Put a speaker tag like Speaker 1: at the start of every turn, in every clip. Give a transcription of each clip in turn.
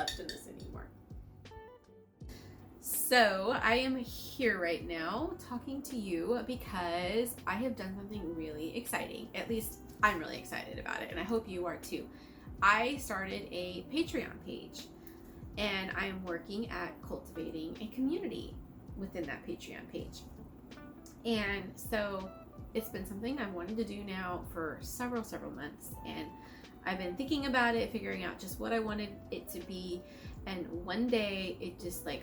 Speaker 1: left in this anymore. So I am here right now talking to you because I have done something really exciting. At least I'm really excited about it, and I hope you are too. I started a Patreon page, and I am working at cultivating a community within that Patreon page. And so it's been something I've wanted to do now for several months, and I've been thinking about it, figuring out just what I wanted it to be, and one day it just like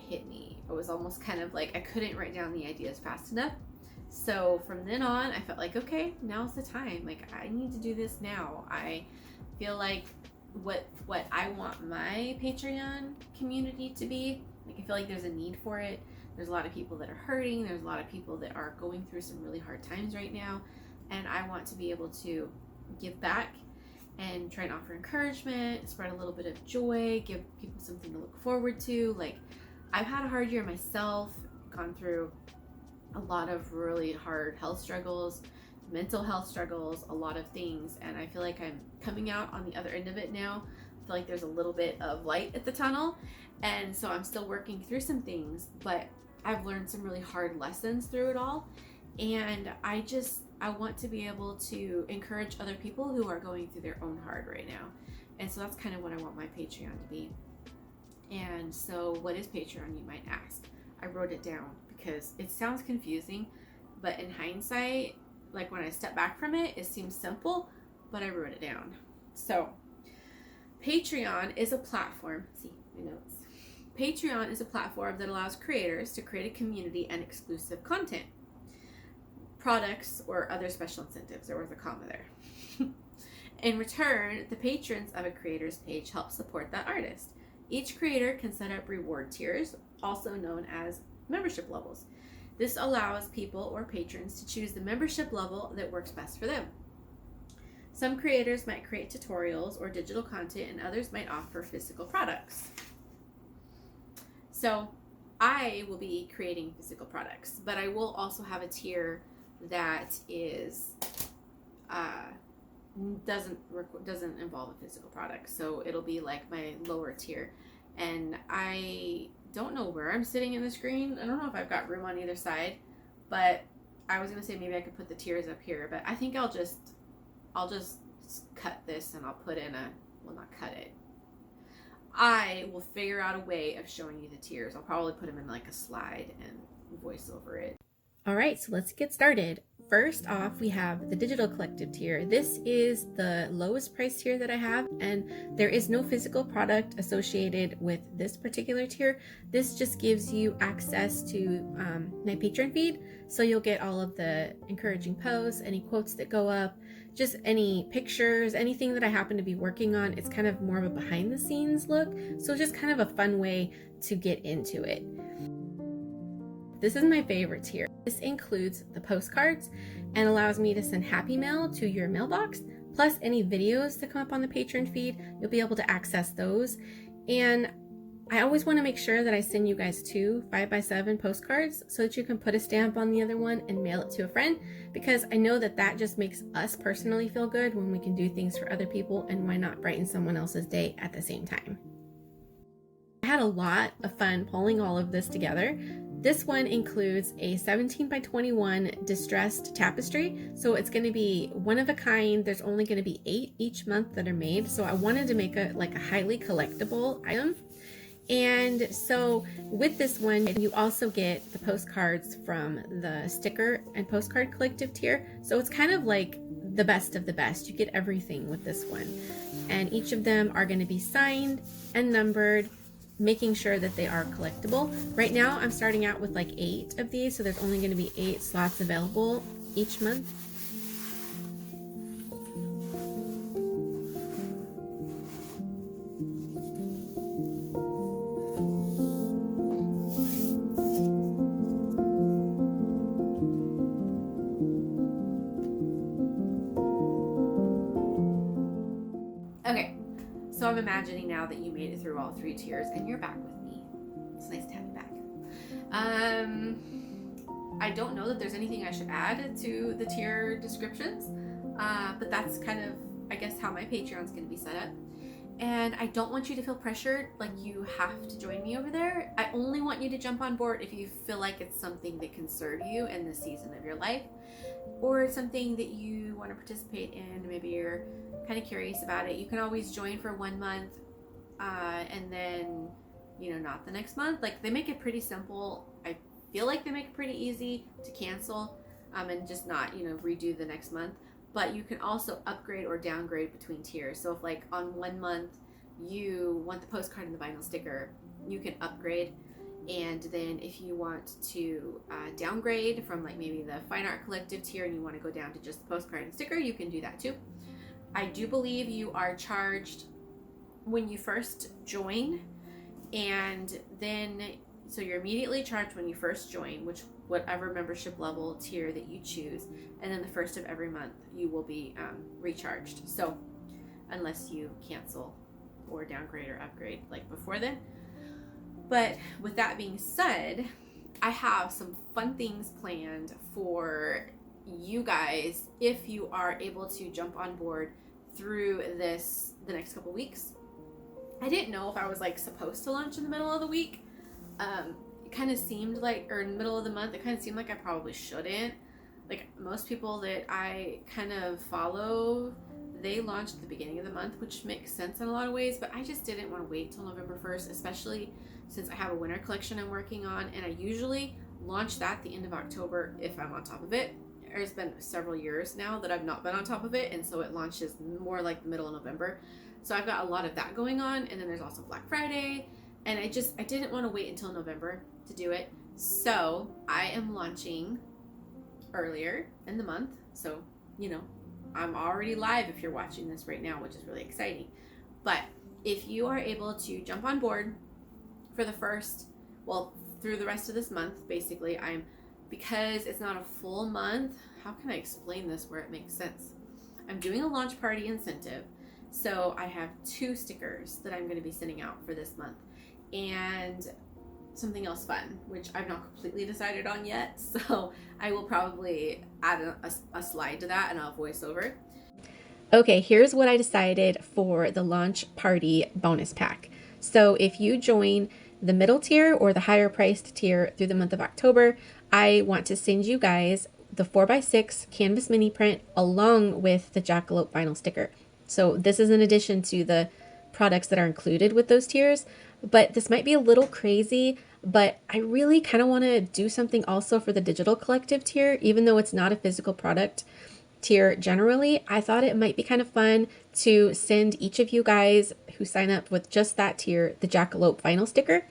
Speaker 1: hit me. It was almost kind of like I couldn't write down the ideas fast enough. So from then on, I felt like, okay, now's the time. Like, I need to do this now. I feel like what I want my Patreon community to be, like, I feel like there's a need for it. There's a lot of people that are hurting. There's a lot of people that are going through some really hard times right now. And I want to be able to give back and try and offer encouragement, spread a little bit of joy, give people something to look forward to. Like, I've had a hard year myself, gone through a lot of really hard health struggles, mental health struggles, a lot of things. And I feel like I'm coming out on the other end of it now. I feel like there's a little bit of light at the tunnel. And so I'm still working through some things, but I've learned some really hard lessons through it all. And I want to be able to encourage other people who are going through their own hard right now. And so that's kind of what I want my Patreon to be. And so what is Patreon, you might ask? I wrote it down because it sounds confusing, but in hindsight, like when I step back from it, it seems simple, but I wrote it down. So Patreon is a platform, see my notes. Patreon is a platform that allows creators to create a community and exclusive content, products, or other special incentives. There was a comma there. In return, the patrons of a creator's page help support that artist. Each creator can set up reward tiers, also known as membership levels. This allows people or patrons to choose the membership level that works best for them. Some creators might create tutorials or digital content, and others might offer physical products. So I will be creating physical products, but I will also have a tier that is doesn't involve a physical product. So it'll be like my lower tier, and I don't know where I'm sitting in the screen. I don't know if I've got room on either side, but I was gonna say maybe I could put the tiers up here, but I think I'll just cut this and I'll put in not cut it. I will figure out a way of showing you the tiers. I'll probably put them in like a slide and voice over it. All right, so let's get started. First off, we have the digital collective tier. This is the lowest price tier that I have, and there is no physical product associated with this particular tier. This just gives you access to my Patreon feed, so you'll get all of the encouraging posts, any quotes that go up, just any pictures, anything that I happen to be working on. It's kind of more of a behind the scenes look, so it's just kind of a fun way to get into it. This is my favorite tier. This includes the postcards and allows me to send happy mail to your mailbox, plus any videos that come up on the Patreon feed. You'll be able to access those. And I always want to make sure that I send you guys 2 5x7 postcards so that you can put a stamp on the other one and mail it to a friend, because I know that just makes us personally feel good when we can do things for other people, and why not brighten someone else's day at the same time. I had a lot of fun pulling all of this together. This one includes a 17 by 21 distressed tapestry. So it's going to be one of a kind. There's only going to be 8 each month that are made. So I wanted to make a highly collectible item. And so with this one, you also get the postcards from the sticker and postcard collective tier. So it's kind of like the best of the best. You get everything with this one. And each of them are going to be signed and numbered, making sure that they are collectible. Right now I'm starting out with like 8 of these, so there's only going to be 8 slots available each month. Okay, so I'm imagining now that you made it through all 3 tiers and you're back with me. It's nice to have you back. I don't know that there's anything I should add to the tier descriptions, but that's kind of, I guess, how my Patreon's going to be set up. And I don't want you to feel pressured like you have to join me over there. I only want you to jump on board if you feel like it's something that can serve you in this season of your life, or it's something that you want to participate in. Maybe you're kind of curious about it. You can always join for 1 month and then, not the next month. Like, they make it pretty simple. I feel like they make it pretty easy to cancel and just not, redo the next month. But you can also upgrade or downgrade between tiers. So if like on 1 month you want the postcard and the vinyl sticker, you can upgrade. And then if you want to downgrade from like maybe the fine art collective tier and you want to go down to just the postcard and sticker, you can do that too. I do believe you are charged when you first join, and then so you're immediately charged when you first join, whatever membership level tier that you choose, and then the first of every month you will be recharged. So unless you cancel or downgrade or upgrade like before then. But with that being said, I have some fun things planned for you guys if you are able to jump on board through the next couple weeks. I didn't know if I was like supposed to launch in the middle of the week. It kind of seemed like, or in the middle of the month, it kind of seemed like I probably shouldn't. Like most people that I kind of follow, they launched at the beginning of the month, which makes sense in a lot of ways, but I just didn't want to wait till November 1st, especially since I have a winter collection I'm working on, and I usually launch that at the end of October if I'm on top of it. There's been several years now that I've not been on top of it, and so it launches more like the middle of November. So I've got a lot of that going on, and then there's also Black Friday, and I didn't want to wait until November to do it. So I am launching earlier in the month. So, I'm already live if you're watching this right now, which is really exciting. But if you are able to jump on board for through the rest of this month, basically, because it's not a full month, how can I explain this where it makes sense? I'm doing a launch party incentive. So I have 2 stickers that I'm going to be sending out for this month, and something else fun, which I've not completely decided on yet. So I will probably add a slide to that, and I'll voice over. Okay, here's what I decided for the launch party bonus pack. So if you join the middle tier or the higher priced tier through the month of October, I want to send you guys the 4x6 canvas mini print along with the Jackalope vinyl sticker. So this is in addition to the products that are included with those tiers, but this might be a little crazy, but I really kind of want to do something also for the digital collective tier, even though it's not a physical product tier generally. I thought it might be kind of fun to send each of you guys who sign up with just that tier the Jackalope vinyl sticker.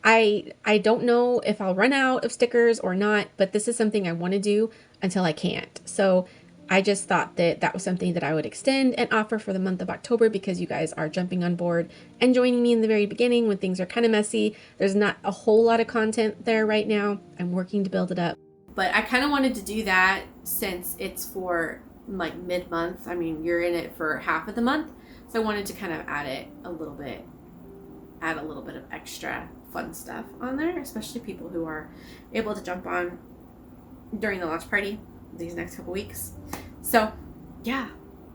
Speaker 1: I don't know if I'll run out of stickers or not, but this is something I want to do until I can't. So I just thought that was something that I would extend and offer for the month of October, because you guys are jumping on board and joining me in the very beginning when things are kind of messy. There's not a whole lot of content there right now. I'm working to build it up. But I kind of wanted to do that since it's for like mid-month. I mean, you're in it for half of the month. So I wanted to kind of add a little bit of extra fun stuff on there, especially people who are able to jump on during the launch party these next couple weeks. So yeah,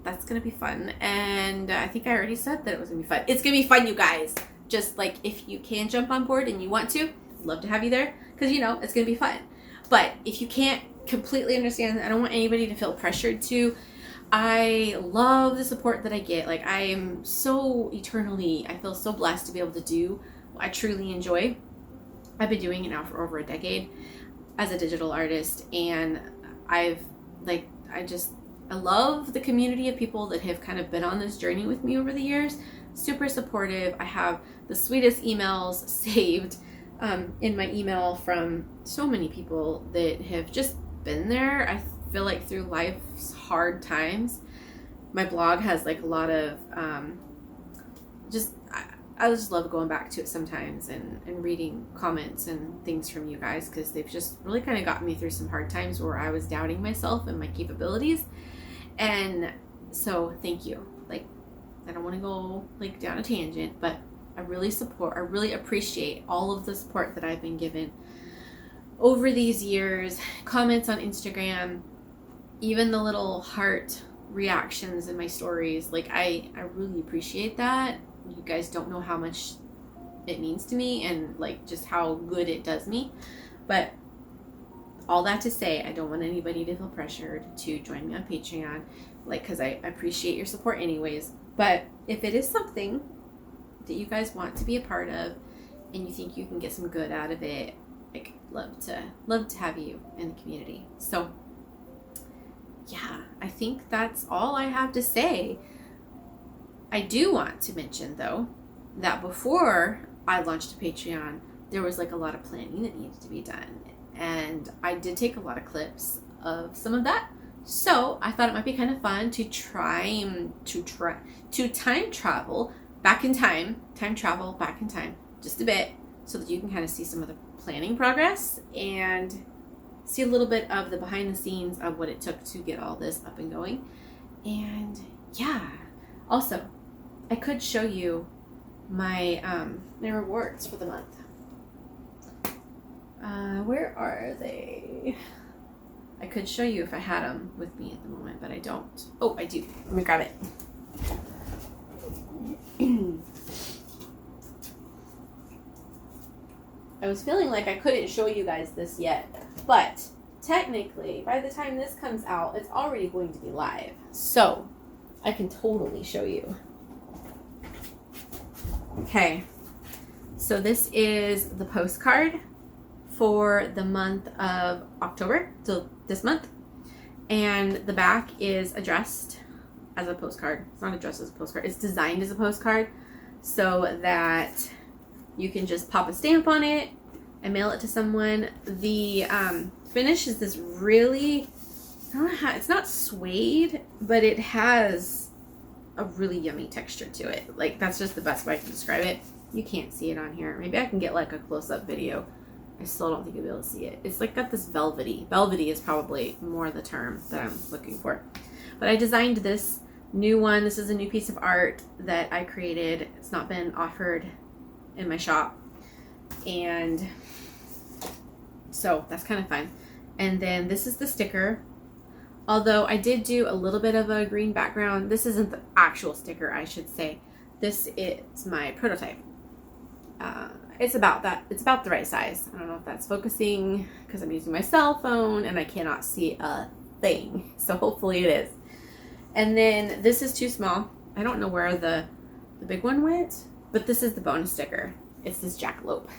Speaker 1: that's gonna be fun, and I think I already said that it was gonna be fun. It's gonna be fun, you guys. Just like, if you can jump on board and you want to, I'd love to have you there, because it's gonna be fun. But if you can't completely understand, I don't want anybody to feel pressured to. I love the support that I get. Like, I am I feel so blessed to be able to do what I truly enjoy. I've been doing it now for over a decade as a digital artist, and I love the community of people that have kind of been on this journey with me over the years. Super supportive. I have the sweetest emails saved in my email from so many people that have just been there. I feel like through life's hard times, my blog has like a lot of I just love going back to it sometimes and reading comments and things from you guys, because they've just really kind of gotten me through some hard times where I was doubting myself and my capabilities. And so thank you. Like, I don't want to go like down a tangent, but I really appreciate all of the support that I've been given over these years. Comments on Instagram, even the little heart reactions in my stories. Like I really appreciate that. You guys don't know how much it means to me and like just how good it does me. But all that to say, I don't want anybody to feel pressured to join me on Patreon, like, because I appreciate your support anyways. But if it is something that you guys want to be a part of and you think you can get some good out of it, like, love to have you in the community. So yeah, I think that's all I have to say. I do want to mention though that before I launched a Patreon, there was like a lot of planning that needed to be done, and I did take a lot of clips of some of that. So I thought it might be kind of fun to try to time travel back in time just a bit, so that you can kind of see some of the planning progress and see a little bit of the behind the scenes of what it took to get all this up and going. And yeah, also I could show you my my rewards for the month. Where are they? I could show you if I had them with me at the moment, but I don't. Oh, I do. Let me grab it. I was feeling like I couldn't show you guys this yet, but technically, by the time this comes out, it's already going to be live. So, I can totally show you. Okay, so this is the postcard for the month of October, so this month. And the back is addressed as a postcard. It's not addressed as a postcard, it's designed as a postcard so that you can just pop a stamp on it and mail it to someone. The finish is this really, it's not suede, but it has a really yummy texture to it. Like, that's just the best way I can describe it. You can't see it on here. Maybe I can get like a close-up video. I still don't think you'll be able to see it. It's like got this velvety. Velvety is probably more the term that I'm looking for. But I designed this new one. This is a new piece of art that I created. It's not been offered in my shop. And so that's kind of fun. And then this is the sticker. Although I did do a little bit of a green background. This isn't the actual sticker, I should say. This is my prototype. It's about that. It's about the right size. I don't know if that's focusing because I'm using my cell phone and I cannot see a thing. So hopefully it is. And then this is too small. I don't know where the big one went, but this is the bonus sticker. It's this jackalope.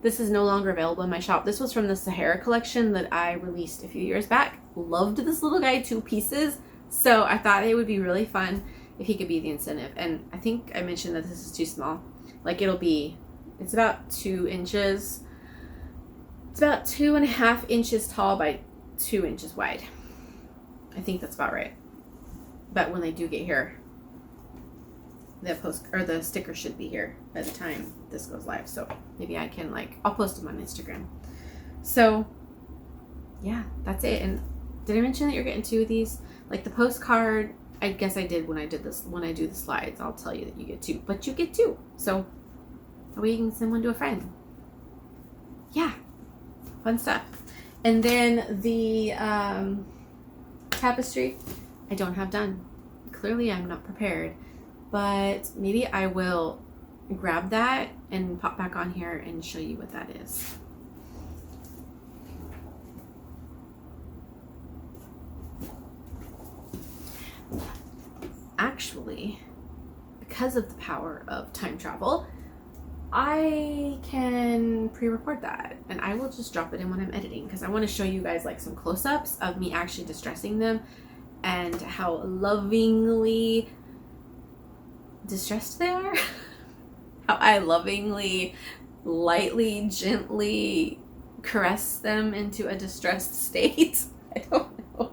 Speaker 1: This is no longer available in my shop. This was from the Sahara collection that I released a few years back. Loved this little guy, 2 pieces. So I thought it would be really fun if he could be the incentive. And I think I mentioned that this is too small. Like, it's about 2 inches. It's about 2.5 inches tall by 2 inches wide. I think that's about right. But when they do get here, the sticker should be here by the time this goes live. So maybe I can, I'll post them on Instagram. So yeah, that's it. And did I mention that you're getting 2 of these? Like the postcard, I guess I did when I do the slides. I'll tell you that you get 2, but you get 2. So that way you can send one to a friend. Yeah, fun stuff. And then the tapestry, I don't have done. Clearly I'm not prepared, but maybe I will grab that and pop back on here and show you what that is. Actually, because of the power of time travel, I can pre-record that and I will just drop it in when I'm editing, because I want to show you guys like some close-ups of me actually distressing them and how lovingly distressed they are. How I lovingly, lightly, gently caress them into a distressed state. I don't know.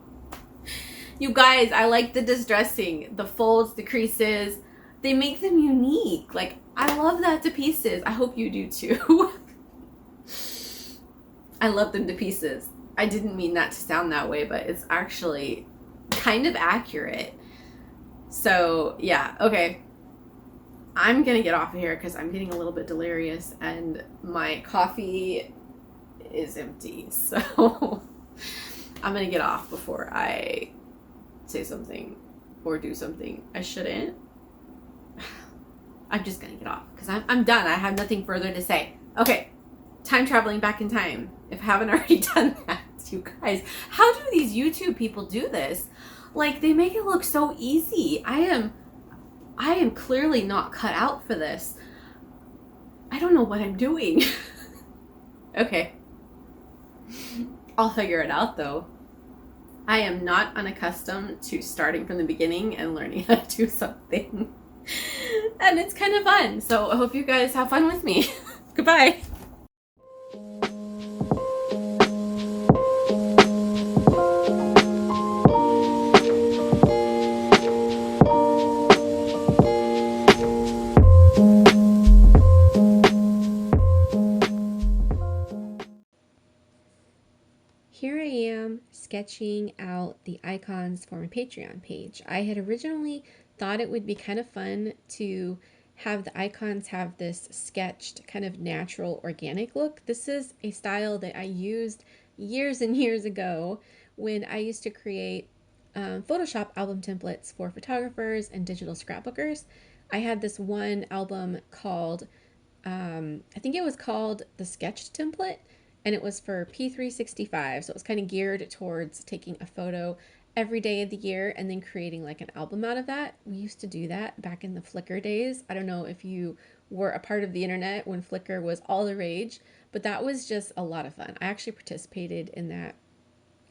Speaker 1: You guys, I like the distressing, the folds, the creases. They make them unique. Like, I love that to pieces. I hope you do too. I love them to pieces. I didn't mean that to sound that way, but it's actually kind of accurate. So yeah, okay. I'm gonna get off of here because I'm getting a little bit delirious and my coffee is empty. So I'm gonna get off before I say something or do something I shouldn't. I'm just gonna get off because I'm done. I have nothing further to say. Okay, time traveling back in time. If I haven't already done that, you guys, how do these YouTube people do this? Like, they make it look so easy. I am clearly not cut out for this. I don't know what I'm doing. Okay. I'll figure it out though. I am not unaccustomed to starting from the beginning and learning how to do something. And it's kind of fun. So I hope you guys have fun with me. Goodbye. Here I am sketching out the icons for my Patreon page. I had originally thought it would be kind of fun to have the icons have this sketched kind of natural organic look. This is a style that I used years and years ago when I used to create Photoshop album templates for photographers and digital scrapbookers. I had this one album called, I think it was called the Sketched template, and it was for P365. So it was kind of geared towards taking a photo every day of the year and then creating like an album out of that. We used to do that back in the Flickr days. I don't know if you were a part of the internet when Flickr was all the rage, but that was just a lot of fun. I actually participated in that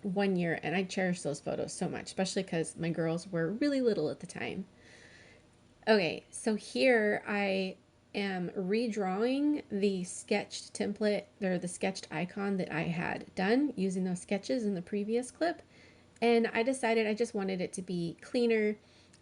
Speaker 1: one year and I cherish those photos so much, especially because my girls were really little at the time. Okay, so here I am redrawing the sketched template, or the sketched icon that I had done using those sketches in the previous clip. And I decided I just wanted it to be cleaner.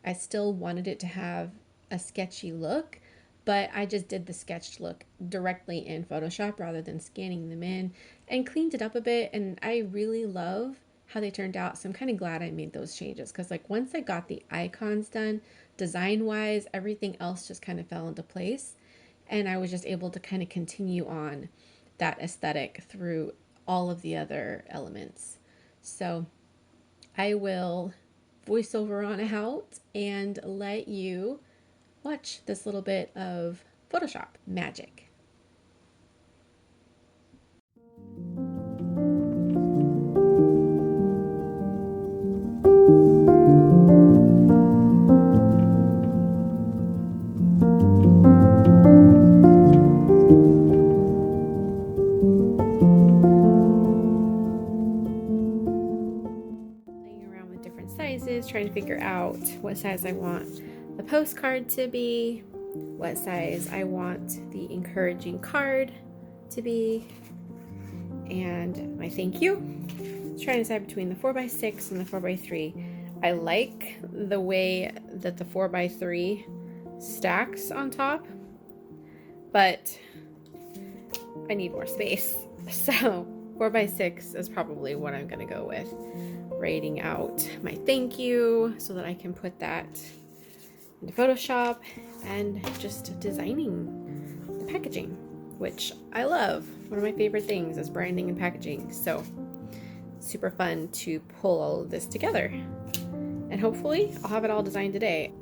Speaker 1: I still wanted it to have a sketchy look, but I just did the sketched look directly in Photoshop rather than scanning them in, and cleaned it up a bit. And I really love how they turned out. So I'm kind of glad I made those changes, because like once I got the icons done, design wise, everything else just kind of fell into place. And I was just able to kind of continue on that aesthetic through all of the other elements. So I will voiceover on out and let you watch this little bit of Photoshop magic. Trying to figure out what size I want the postcard to be, what size I want the encouraging card to be, and my thank you. Trying to decide between the 4x6 and the 4x3. I like the way that the 4x3 stacks on top, but I need more space. So 4x6 is probably what I'm gonna go with. Writing out my thank you so that I can put that into Photoshop, and just designing the packaging, which I love. One of my favorite things is branding and packaging. So super fun to pull all of this together, and hopefully I'll have it all designed today.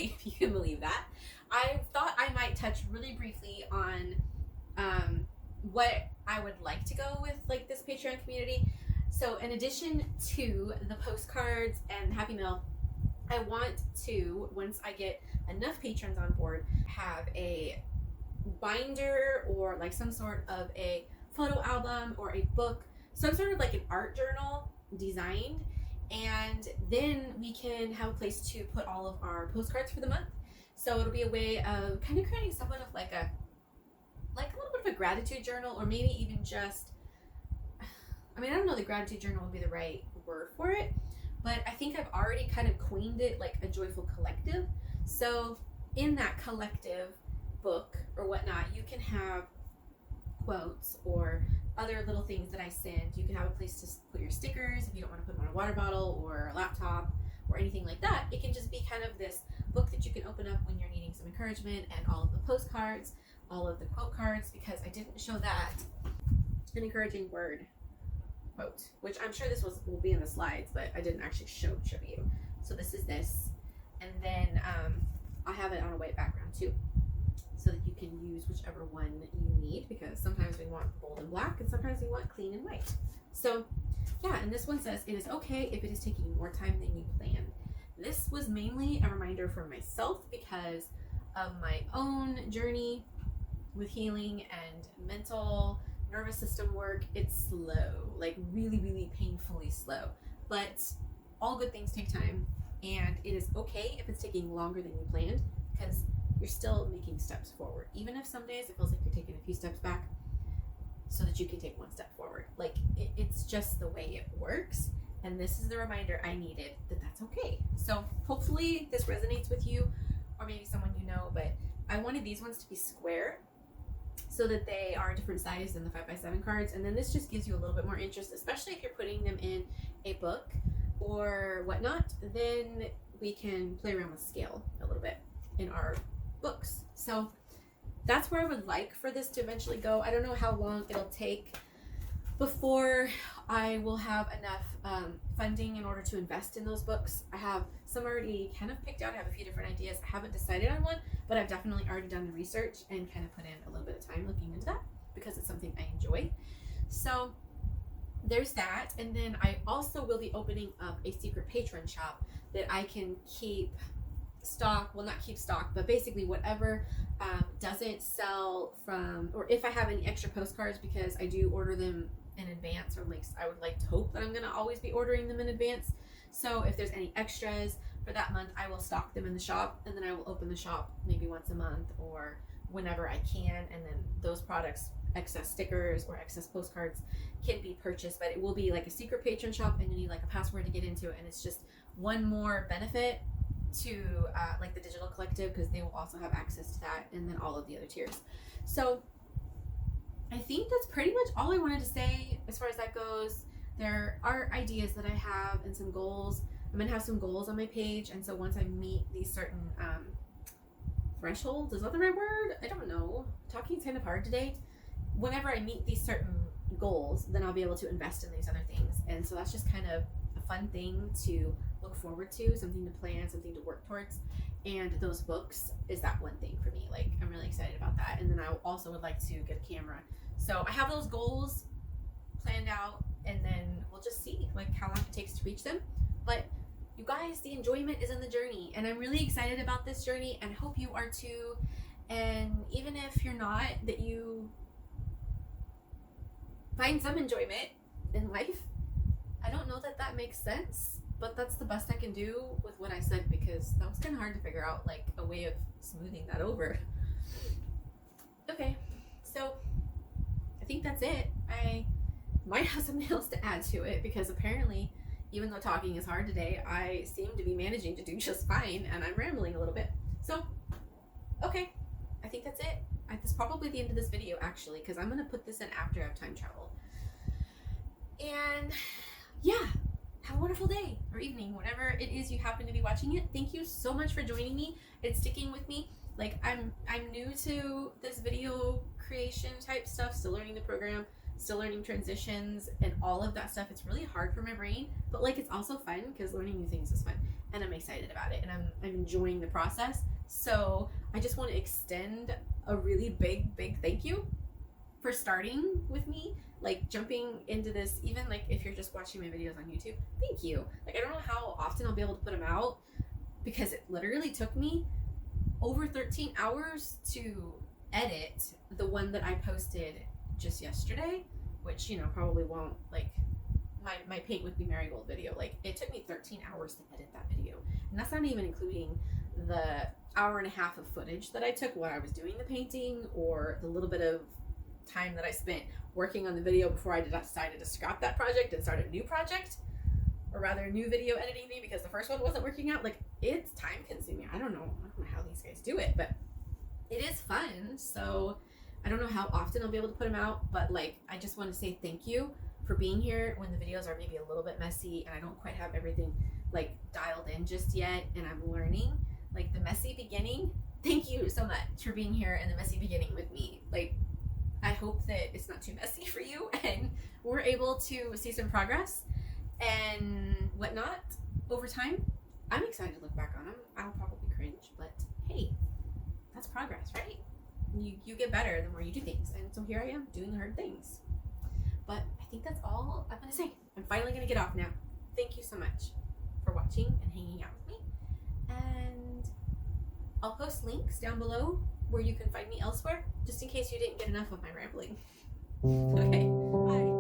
Speaker 1: finally, if you can believe that. I thought I might touch really briefly on what I would like to go with like this Patreon community. So in addition to the postcards and Happy Mail, I want to, once I get enough patrons on board, have a binder or like some sort of a photo album or a book, some sort of like an art journal designed, and then we can have a place to put all of our postcards for the month. So it'll be a way of kind of creating somewhat of like a little bit of a gratitude journal, or maybe even just, I mean, I don't know, the gratitude journal would be the right word for it, but I think I've already kind of coined it like a joyful collective. So in that collective book or whatnot, you can have quotes or other little things that I send. You can have a place to put your stickers if you don't want to put them on a water bottle or a laptop or anything like that. It can just be kind of this book that you can open up when you're needing some encouragement, and all of the postcards, all of the quote cards, because I didn't show that, an encouraging word quote, which I'm sure this will be in the slides, but I didn't actually show you. So this is this, and then I have it on a white background too, so that you can use whichever one you need, because sometimes we want bold and black and sometimes we want clean and white. So yeah, and this one says, it is okay if it is taking more time than you planned. This was mainly a reminder for myself because of my own journey with healing and mental nervous system work. It's slow, like really, really painfully slow, but all good things take time, and it is okay if it's taking longer than you planned, because you're still making steps forward. Even if some days it feels like you're taking a few steps back, so that you can take one step forward. Like it's just the way it works. And this is the reminder I needed that that's okay. So hopefully this resonates with you, or maybe someone you know, but I wanted these ones to be square so that they are a different size than the 5x7 cards. And then this just gives you a little bit more interest, especially if you're putting them in a book or whatnot. Then we can play around with scale a little bit in our books. So that's where I would like for this to eventually go. I don't know how long it'll take before I will have enough funding in order to invest in those books. I have some already kind of picked out. I have a few different ideas. I haven't decided on one, but I've definitely already done the research and kind of put in a little bit of time looking into that, because it's something I enjoy. So there's that. And then I also will be opening up a secret patron shop that I can keep stock, well, not keep stock, but basically whatever doesn't sell from, or if I have any extra postcards, because I do order them in advance, or at least I would like to hope that I'm going to always be ordering them in advance. So if there's any extras for that month, I will stock them in the shop, and then I will open the shop maybe once a month or whenever I can, and then those products, excess stickers or excess postcards, can be purchased. But it will be like a secret patron shop, and you need like a password to get into it, and it's just one more benefit to like the digital collective, because they will also have access to that, and then all of the other tiers. So I think that's pretty much all I wanted to say as far as that goes. There are ideas that I have and some goals. I'm gonna have some goals on my page, and so once I meet these certain thresholds, is that the right word? I don't know. Talking's kind of hard today. Whenever I meet these certain goals, then I'll be able to invest in these other things, and so that's just kind of a fun thing to look forward to, something to plan, something to work towards. And those books is that one thing for me. Like, I'm really excited about that. And then I also would like to get a camera. So I have those goals planned out, and then we'll just see like how long it takes to reach them. But you guys, the enjoyment is in the journey, and I'm really excited about this journey, and I hope you are too. And even if you're not, that you find some enjoyment in life. I don't know that that makes sense, but that's the best I can do with what I said, because that was kind of hard to figure out like a way of smoothing that over. Okay, so I think that's it. I might have something else to add to it, because apparently, even though talking is hard today, I seem to be managing to do just fine, and I'm rambling a little bit. So, okay, I think that's it. That's probably the end of this video, actually, because I'm going to put this in after I have time travel. And yeah, have a wonderful day or evening, whatever it is you happen to be watching it. Thank you so much for joining me and sticking with me. Like, I'm new to this video creation type stuff, still learning the program, still learning transitions and all of that stuff. It's really hard for my brain, but like it's also fun because learning new things is fun, and I'm excited about it, and I'm enjoying the process. So I just want to extend a really big thank you for starting with me, like jumping into this. Even like if you're just watching my videos on YouTube, thank you. Like I don't know how often I'll be able to put them out, because it literally took me over 13 hours to edit the one that I posted just yesterday, which, you know, probably won't, like, my paint with be marigold video, like it took me 13 hours to edit that video, and that's not even including the hour and a half of footage that I took while I was doing the painting, or the little bit of time that I spent working on the video before I decided to scrap that project and start a new project, or rather a new video editing thing, because the first one wasn't working out. Like, it's time consuming. I don't know how these guys do it, but it is fun. So I don't know how often I'll be able to put them out, but like I just want to say thank you for being here when the videos are maybe a little bit messy and I don't quite have everything like dialed in just yet, and I'm learning. Like the messy beginning, thank you so much for being here in the messy beginning with me. Like I hope that it's not too messy for you and we're able to see some progress and whatnot over time. I'm excited to look back on them. I'll probably cringe, but hey, that's progress, right? You get better the more you do things, and so here I am doing hard things. But I think that's all I'm gonna say. I'm finally gonna get off now. Thank you so much for watching and hanging out with me, and I'll post links down below where you can find me elsewhere, just in case you didn't get enough of my rambling. Okay, bye.